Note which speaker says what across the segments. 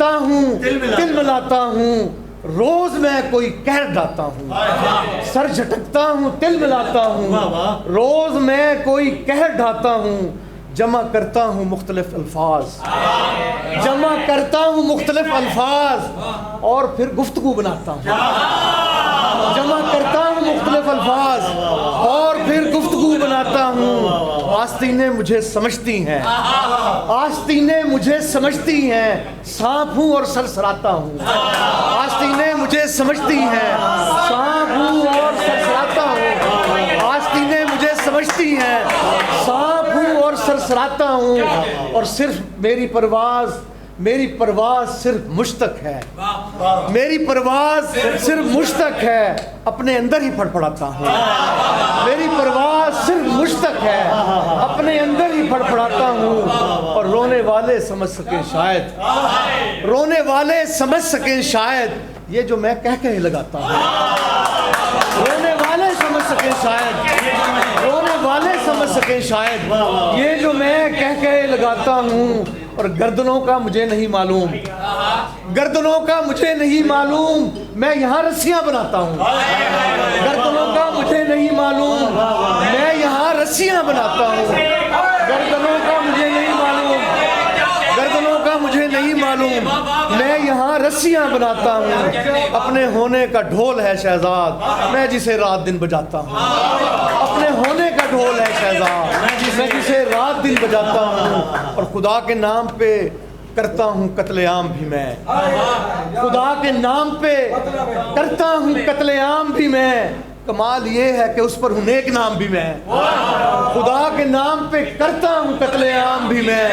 Speaker 1: جھٹکتا ہوں دل ملاتا ہوں، روز میں کوئی قہر ڈھاتا ہوں، سر جھٹکتا ہوں دل ملاتا ہوں، روز میں کوئی قہر ڈھاتا ہوں، جمع کرتا ہوں مختلف الفاظ، جمع کرتا ہوں مختلف الفاظ اور پھر گفتگو بناتا ہوں، جمع کرتا ہوں مختلف الفاظ اور پھر گفتگو بناتا ہوں۔ آستینیں مجھے سمجھتی ہیں، آستینیں مجھے سمجھتی ہیں، سانپ ہوں اور سرسراتا ہوں، آستینیں مجھے سمجھتی ہیں، سانپ ہوں اور سرسراتا ہوں، آستینیں مجھے سمجھتی ہیں، سانپ ہوں اور سرسراتا ہوں، اور صرف میری پرواز صرف مشتق ہے، میری پرواز صرف مشتق ہے، اپنے اندر ہی پھڑپڑاتا ہوں، میری پرواز صرف مشتق ہے، اپنے اندر ہی پھڑپڑاتا ہوں، اور رونے والے سمجھ سکیں شاید، رونے والے سمجھ سکیں شاید یہ جو میں کہہ لگاتا ہوں، رونے والے سمجھ سکیں شاید، رونے والے سمجھ سکیں شاید یہ جو میں کہہ لگاتا ہوں، اور گردنوں کا مجھے نہیں معلوم، گردنوں کا مجھے نہیں معلوم، میں یہاں رسیاں بناتا ہوں، گردنوں کا مجھے نہیں معلوم، میں یہاں رسیاں بناتا ہوں، گردنوں کا مجھے نہیں معلوم، گردنوں کا مجھے نہیں معلوم، میں یہاں رسیاں بناتا ہوں، اپنے ہونے کا ڈھول ہے شہزاد میں جسے رات دن بجاتا ہوں، اپنے ہونے کا ڈھول ہے شہزاد میں جسے رات دن بجاتا ہوں، اور خدا کے نام پہ کرتا ہوں قتل عام بھی میں، خدا کے نام پہ کرتا ہوں قتل عام بھی میں، کمال یہ ہے کہ اس پر ہوں نیک نام بھی میں، خدا کے نام پہ کرتا ہوں قتل عام بھی میں،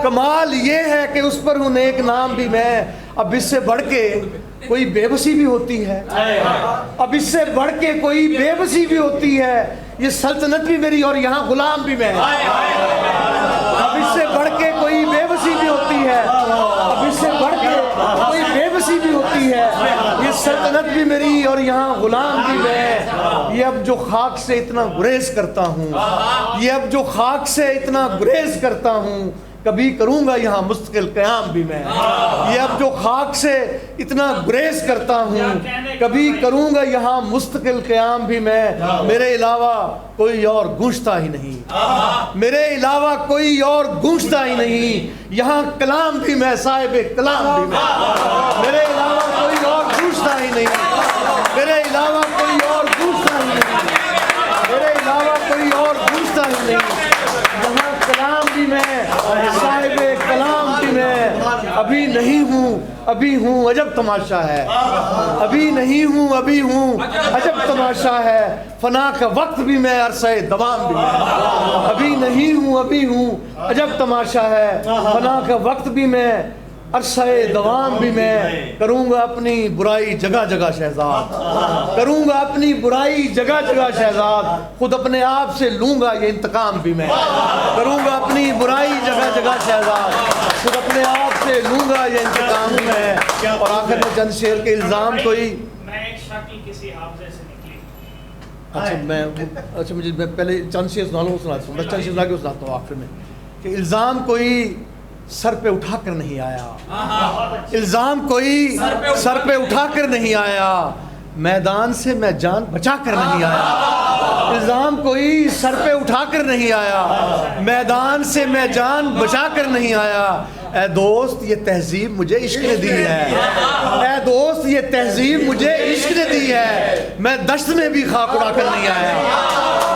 Speaker 1: کمال یہ ہے کہ اس پر ہوں نیک نام بھی میں، اب اس سے بڑھ کے کوئی بے بسی بھی ہوتی ہے، اب اس سے بڑھ کے کوئی بے بسی بھی ہوتی ہے، یہ سلطنت بھی میری اور یہاں غلام بھی میں، اب اس سے بڑھ کے کوئی بے بسی بھی ہوتی ہے، اب اس سے بڑھ کے کوئی بے بسی بھی ہوتی ہے، یہ سلطنت بھی میری اور یہاں غلام بھی میں، یہ اب جو خاک سے اتنا گریز کرتا ہوں، یہ اب جو خاک سے اتنا گریز کرتا ہوں، کبھی کروں گا یہاں مستقل قیام بھی میں، یہ اب جو خاک سے اتنا گریز کرتا ہوں، کبھی کروں گا یہاں مستقل قیام بھی میں، میرے علاوہ کوئی اور گونجتا ہی نہیں، میرے علاوہ کوئی اور گونجتا ہی نہیں، یہاں کلام بھی میں صاحب کلام بھی میں، میرے علاوہ کوئی اور گونجتا ہی نہیں، میرے علاوہ کوئی اور گونجتا ہی نہیں، میرے علاوہ کوئی اور گونجتا ہی نہیں، یہاں کلام بھی میں صاحب کلام بھی میں، ابھی نہیں ہوں ابھی ہوں عجب تماشا ہے، ابھی نہیں ہوں ابھی ہوں عجب تماشا ہے، فنا کا وقت بھی میں عرصہ دوام بھی میں، ابھی نہیں ہوں ابھی ہوں عجب تماشا ہے، فنا کا وقت بھی میں عرصہ دوام بھی میں، کروں گا اپنی برائی جگہ جگہ شہزاد، کروں گا اپنی برائی جگہ جگہ شہزاد، خود اپنے آپ سے لوں گا یہ انتقام بھی میں، کروں گا اپنی برائی جگہ جگہ شہزاد، خود اپنے آپ سے لوں گا یہ انتقام بھی میں، اور آخر میں چند شعر کے الزام کوئی
Speaker 2: میں ایک شکل کسی حافظے سے نکلی،
Speaker 1: اچھا میں پہلے چند شعر سنا لوں، سناتا ہوں میں چند شعر سنا کے سناتا ہوں آخر میں، کہ الزام کوئی سر پہ اٹھا کر نہیں آیا، الزام کوئی سر پہ اٹھا کر نہیں آیا، میدان سے میں جان بچا کر نہیں آیا، الزام کوئی سر پہ اٹھا کر نہیں آیا، میدان سے میں جان بچا کر نہیں آیا، اے دوست یہ تہذیب مجھے عشق نے دی ہے، اے دوست یہ تہذیب مجھے عشق نے دی ہے، میں دشت میں بھی خاک اڑا کر نہیں آیا۔